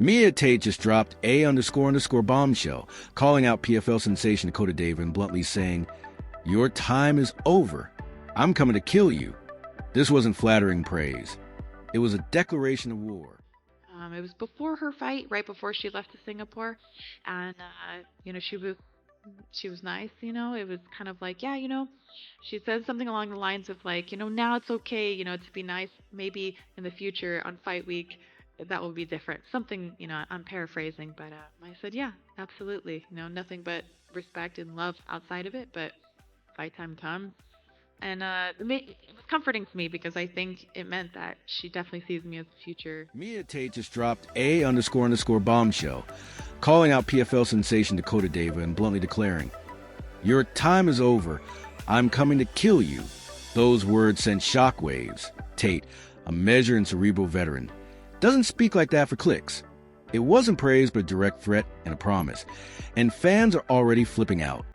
Miesha Tate just dropped A__bombshell, calling out PFL sensation Dakota Ditcheva and bluntly saying, "Your time is over. I'm coming to kill you." This wasn't flattering praise. It was a declaration of war. It was before her fight, right before she left to Singapore, and she was nice. It was kind of like, yeah, she said something along the lines of like, now it's okay, to be nice. Maybe in the future on fight week, that will be different. Something, I'm paraphrasing, but I said, yeah, absolutely. Nothing but respect and love outside of it, but fight time comes. And it was comforting to me because I think it meant that she definitely sees me as a future. Miesha Tate just dropped A__bombshell, calling out PFL sensation Dakota Ditcheva and bluntly declaring, "Your time is over. I'm coming to kill you." Those words sent shockwaves. Tate, a measured and cerebral veteran, doesn't speak like that for clicks. It wasn't praise, but a direct threat and a promise. And fans are already flipping out.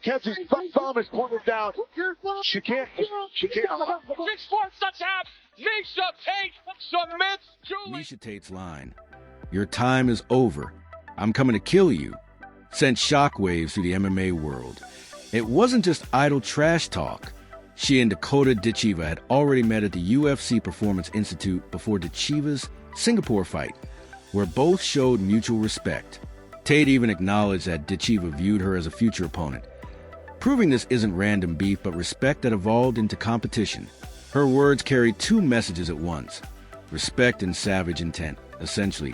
Kenzie's thumb is pointed down. She can't. 6 fourths touchdown. Miesha Tate submits Julie. Miesha Tate's line, "Your time is over. I'm coming to kill you," sent shockwaves through the MMA world. It wasn't just idle trash talk. She and Dakota Ditcheva had already met at the UFC Performance Institute before Ditcheva's Singapore fight, where both showed mutual respect. Tate even acknowledged that Ditcheva viewed her as a future opponent, proving this isn't random beef but respect that evolved into competition. Her words carried two messages at once: respect and savage intent. Essentially,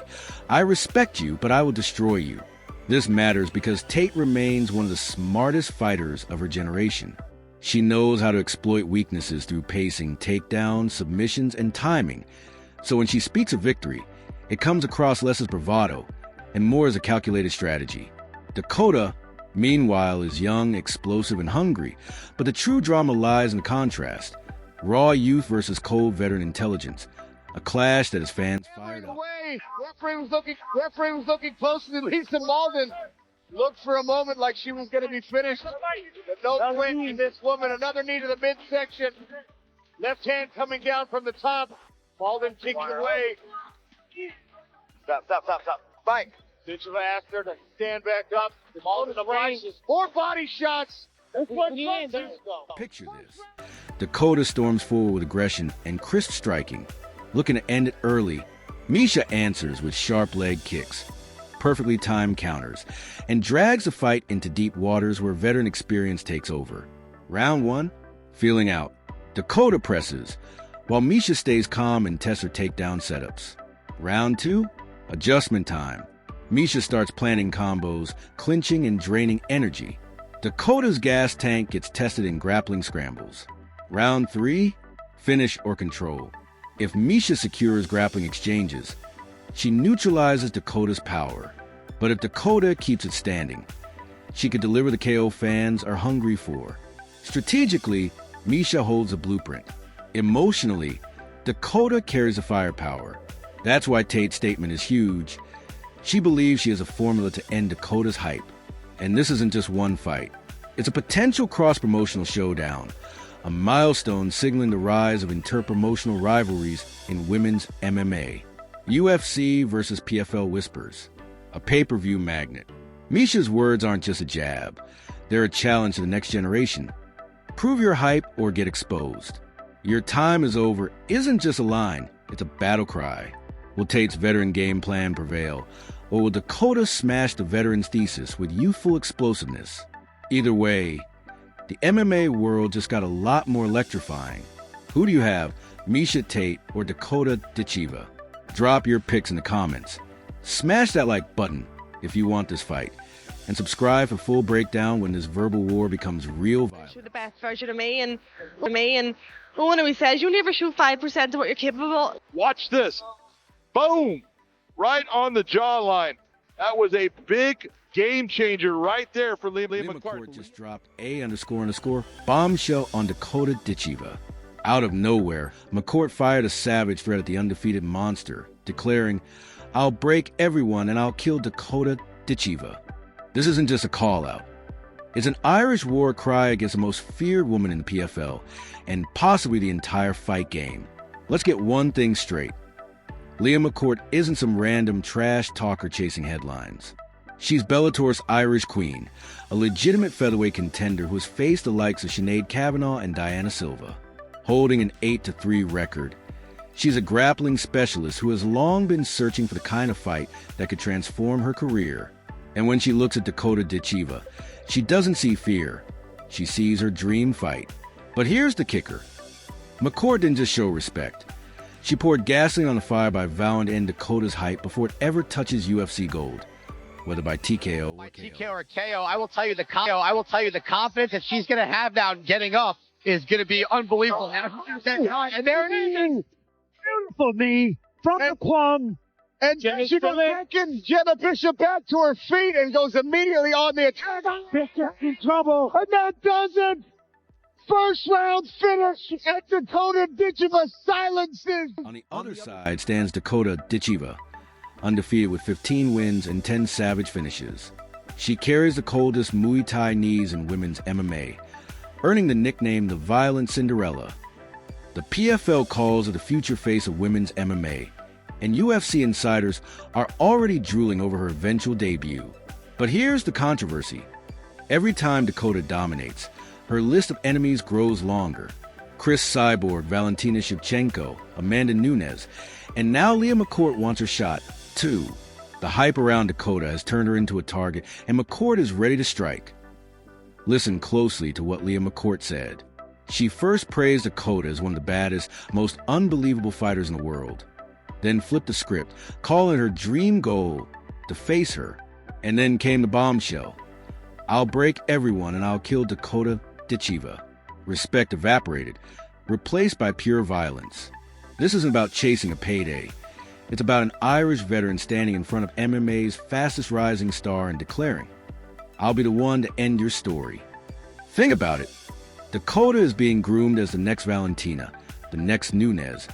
I respect you, but I will destroy you. This matters because Tate remains one of the smartest fighters of her generation. She knows how to exploit weaknesses through pacing, takedowns, submissions, and timing. So when she speaks of victory, it comes across less as bravado and more as a calculated strategy. Dakota, meanwhile, is young, explosive, and hungry, but the true drama lies in the contrast. Raw youth versus cold veteran intelligence, a clash that has fans fired up. Referee was looking closely at Lisa Malden. Looked for a moment like she was going to be finished. But no flinch in this woman. Another knee to the midsection. Left hand coming down from the top. Malden kicking away. Stop. Mike. Ditcheva asked her to stand back up. Malden rises. More body shots. Picture this. Dakota storms forward with aggression and crisp striking, looking to end it early. Miesha answers with sharp leg kicks, perfectly timed counters, and drags the fight into deep waters where veteran experience takes over. Round 1, feeling out. Dakota presses, while Miesha stays calm and tests her takedown setups. Round 2, adjustment time. Miesha starts planning combos, clinching and draining energy. Dakota's gas tank gets tested in grappling scrambles. Round 3, finish or control. If Miesha secures grappling exchanges, she neutralizes Dakota's power. But if Dakota keeps it standing, she could deliver the KO fans are hungry for. Strategically, Miesha holds a blueprint. Emotionally, Dakota carries the firepower. That's why Tate's statement is huge. She believes she has a formula to end Dakota's hype. And this isn't just one fight. It's a potential cross-promotional showdown, a milestone signaling the rise of interpromotional rivalries in women's MMA. UFC versus PFL whispers, a pay-per-view magnet. Miesha's words aren't just a jab. They're a challenge to the next generation. Prove your hype or get exposed. Your time is over isn't just a line, it's a battle cry. Will Tate's veteran game plan prevail, or will Dakota smash the veteran's thesis with youthful explosiveness? Either way, the MMA world just got a lot more electrifying. Who do you have, Miesha Tate or Dakota Ditcheva? Drop your picks in the comments. Smash that like button if you want this fight. And subscribe for full breakdown when this verbal war becomes real violence. You're the best version of me, and one always says you never show 5% of what you're capable of. Watch this. Boom! Right on the jawline. That was a big game changer right there for Leah McCourt. Just dropped A__bombshell on Dakota Ditcheva. Out of nowhere, McCourt fired a savage threat at the undefeated monster, declaring, "I'll break everyone and I'll kill Dakota Ditcheva." This isn't just a call-out. It's an Irish war cry against the most feared woman in the PFL, and possibly the entire fight game. Let's get one thing straight. Leah McCourt isn't some random trash talker chasing headlines. She's Bellator's Irish Queen, a legitimate featherweight contender who has faced the likes of Sinead Kavanaugh and Diana Silva, holding an 8-3 record. She's a grappling specialist who has long been searching for the kind of fight that could transform her career. And when she looks at Dakota Ditcheva, she doesn't see fear. She sees her dream fight. But here's the kicker. McCourt didn't just show respect. She poured gasoline on the fire by vowing to end Dakota's hype before it ever touches UFC gold, whether by TKO By TKO or KO, I will tell you the confidence that she's going to have now getting up is going to be unbelievable. And there it is. Beautiful knee from the plum. And she goes taking Jenna Bishop back to her feet and goes immediately on the attack. Bishop in trouble. And that does it. First round finish, and Dakota Ditcheva silences. On the other side stands Dakota Ditcheva, undefeated with 15 wins and 10 savage finishes. She carries the coldest Muay Thai knees in women's MMA, earning the nickname the Violent Cinderella. The PFL calls her the future face of women's MMA, and UFC insiders are already drooling over her eventual debut. But here's the controversy. Every time Dakota dominates, her list of enemies grows longer. Chris Cyborg, Valentina Shevchenko, Amanda Nunes, and now Leah McCourt wants her shot, too. The hype around Dakota has turned her into a target, and McCourt is ready to strike. Listen closely to what Leah McCourt said. She first praised Dakota as one of the baddest, most unbelievable fighters in the world. Then flipped the script, calling her dream goal to face her. And then came the bombshell. I'll break everyone and I'll kill Dakota Ditcheva. Respect evaporated, replaced by pure violence. This isn't about chasing a payday. It's about an Irish veteran standing in front of MMA's fastest rising star and declaring, I'll be the one to end your story. Think about it. Dakota is being groomed as the next Valentina, the next Nunes,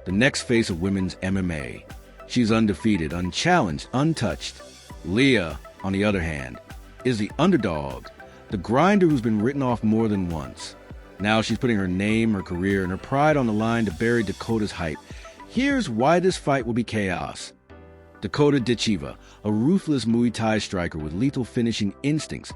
the next face of women's MMA. She's undefeated, unchallenged, untouched. Leah, on the other hand, is the underdog, the grinder who's been written off more than once. Now she's putting her name, her career, and her pride on the line to bury Dakota's hype. Here's why this fight will be chaos. Dakota Ditcheva, a ruthless Muay Thai striker with lethal finishing instincts,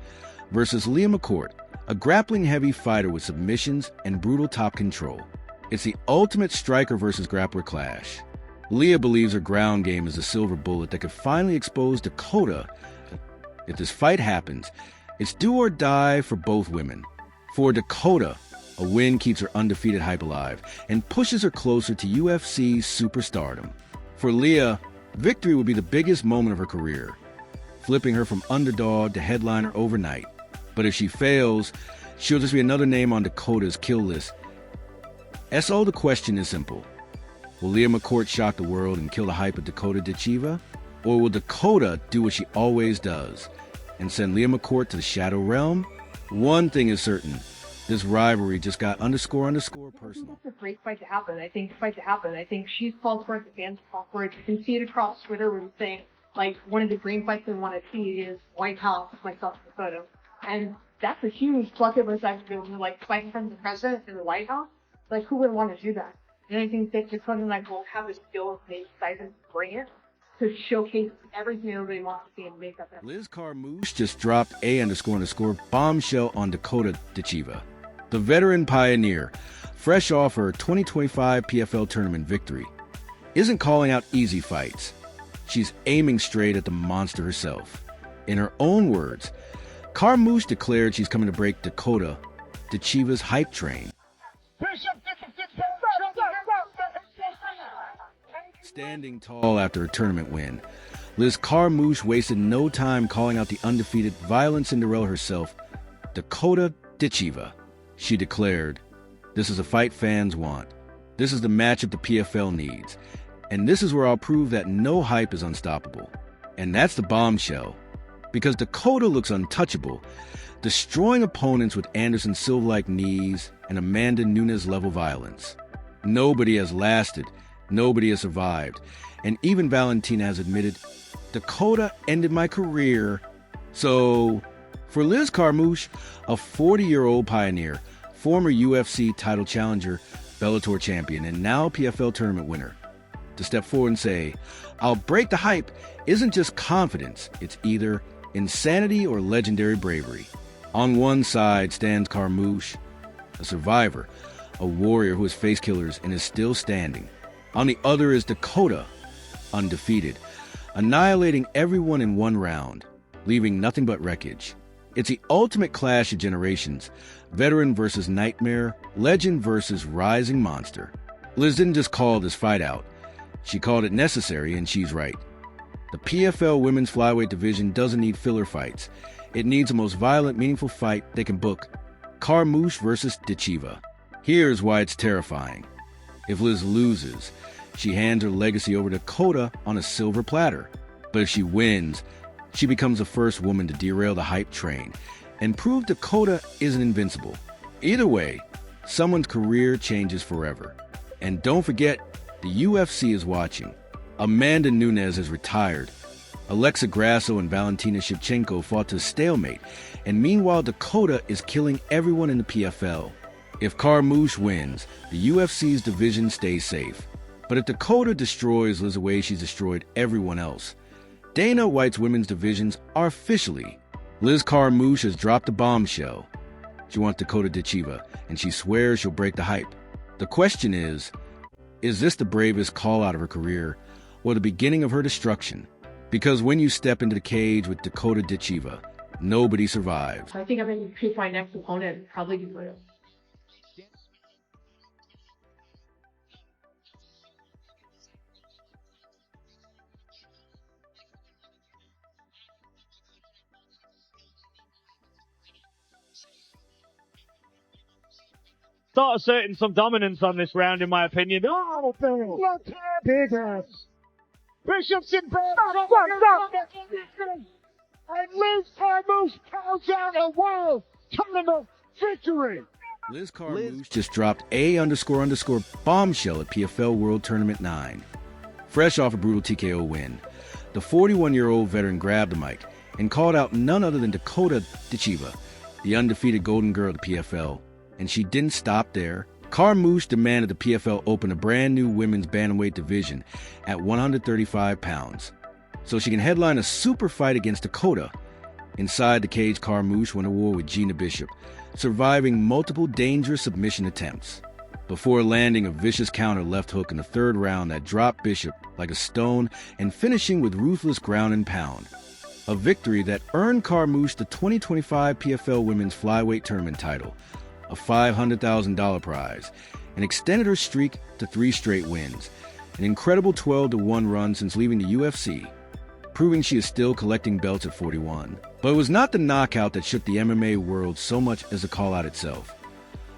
versus Leah McCourt, a grappling-heavy fighter with submissions and brutal top control. It's the ultimate striker versus grappler clash. Leah believes her ground game is a silver bullet that could finally expose Dakota. If this fight happens, it's do or die for both women. For Dakota, a win keeps her undefeated hype alive and pushes her closer to UFC superstardom. For Leah, victory would be the biggest moment of her career, flipping her from underdog to headliner overnight. But if she fails, she'll just be another name on Dakota's kill list. So the question is simple. Will Leah McCourt shock the world and kill the hype of Dakota Ditcheva? Or will Dakota do what she always does and send Leah McCourt to the shadow realm? One thing is certain. This rivalry just got __ personal. It's a great fight to happen. I think she's called for it, the fans call for it. You can see it across Twitter where it's saying, like, one of the dream fights they want to see is White House, myself, Dakota. And that's a huge bucket list I've been like fight in front of the president in the White House. Like, who would want to do that? And I think that Dakota and I both have the skill of being excited to bring it to showcase everything everybody wants to see and make up that. Liz Carmouche just dropped __ bombshell on Dakota Ditcheva. The veteran pioneer, fresh off her 2025 PFL tournament victory, isn't calling out easy fights. She's aiming straight at the monster herself. In her own words, Carmouche declared she's coming to break Dakota Ditcheva's hype train. Standing tall after a tournament win, Liz Carmouche wasted no time calling out the undefeated Violent Cinderella herself, Dakota Ditcheva. She declared, "This is a fight fans want. This is the matchup the PFL needs. And this is where I'll prove that no hype is unstoppable." And that's the bombshell. Because Dakota looks untouchable, destroying opponents with Anderson Silva-like knees and Amanda Nunes-level violence. Nobody has lasted. Nobody has survived. And even Valentina has admitted, Dakota ended my career. So, for Liz Carmouche, a 40-year-old pioneer, former UFC title challenger, Bellator champion, and now PFL tournament winner, to step forward and say, "I'll break the hype," isn't just confidence, it's either insanity or legendary bravery. On one side stands Carmouche, a survivor, a warrior who has faced killers and is still standing. On the other is Dakota, undefeated, annihilating everyone in one round, leaving nothing but wreckage. It's the ultimate clash of generations, veteran versus nightmare, legend versus rising monster. Liz didn't just call this fight out. She called it necessary, and she's right. The PFL women's flyweight division doesn't need filler fights. It needs the most violent, meaningful fight they can book. Carmouche versus Ditcheva. Here's why it's terrifying. If Liz loses, she hands her legacy over to Dakota on a silver platter. But if she wins, she becomes the first woman to derail the hype train and prove Dakota isn't invincible. Either way, someone's career changes forever. And don't forget, the UFC is watching. Amanda Nunes has retired. Alexa Grasso and Valentina Shevchenko fought to a stalemate. And meanwhile, Dakota is killing everyone in the PFL. If Carmouche wins, the UFC's division stays safe. But if Dakota destroys Liz the way she's destroyed everyone else, Dana White's women's divisions are officially. Liz Carmouche has dropped a bombshell. She wants Dakota Ditcheva, and she swears she'll break the hype. The question is this the bravest call out of her career or the beginning of her destruction? Because when you step into the cage with Dakota Ditcheva, nobody survives. I think I'm going to pick my next opponent, probably Dakota. Start asserting some dominance on this round, in my opinion. Oh, big ass. Bishop's in bed. And Liz Carmouche counts out a world tournament victory. Liz Carmouche just dropped __bombshell at PFL World Tournament 9. Fresh off a brutal TKO win, the 41-year-old veteran grabbed the mic and called out none other than Dakota Ditcheva, the undefeated golden girl of the PFL. And she didn't stop there. Carmouche demanded the PFL open a brand new women's bantamweight division at 135 pounds, so she can headline a super fight against Dakota. Inside the cage, Carmouche went to war with Gina Bishop, surviving multiple dangerous submission attempts, before landing a vicious counter left hook in the third round that dropped Bishop like a stone and finishing with ruthless ground and pound. A victory that earned Carmouche the 2025 PFL Women's Flyweight Tournament title, a $500,000 prize, and extended her streak to 3 straight wins, an incredible 12-1 run since leaving the UFC, proving she is still collecting belts at 41. But it was not the knockout that shook the MMA world so much as the call-out itself.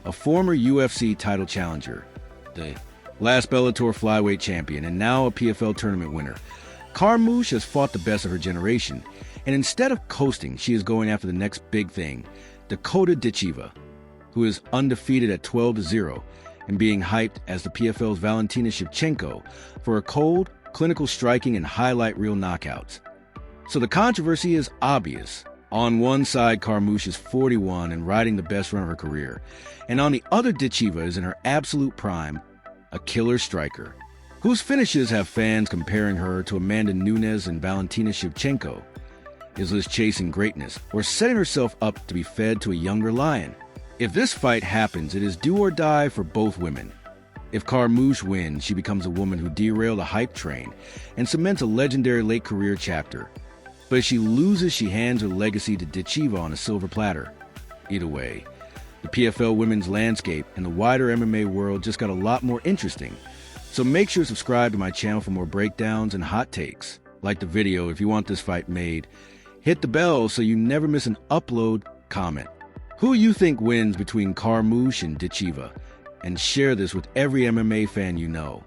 A former UFC title challenger, the last Bellator flyweight champion, and now a PFL tournament winner, Carmouche has fought the best of her generation, and instead of coasting, she is going after the next big thing, Dakota Ditcheva, who is undefeated at 12-0 and being hyped as the PFL's Valentina Shevchenko for her cold, clinical striking and highlight reel knockouts. So the controversy is obvious. On one side, Carmouche is 41 and riding the best run of her career, and on the other, Ditcheva is in her absolute prime, a killer striker, whose finishes have fans comparing her to Amanda Nunes and Valentina Shevchenko. Is Liz chasing greatness or setting herself up to be fed to a younger lion? If this fight happens, it is do or die for both women. If Carmouche wins, she becomes a woman who derailed the hype train and cements a legendary late career chapter. But if she loses, she hands her legacy to Ditcheva on a silver platter. Either way, the PFL women's landscape and the wider MMA world just got a lot more interesting. So make sure to subscribe to my channel for more breakdowns and hot takes. Like the video if you want this fight made. Hit the bell so you never miss an upload, comment. Who you think wins between Carmouche and Ditcheva? And share this with every MMA fan you know.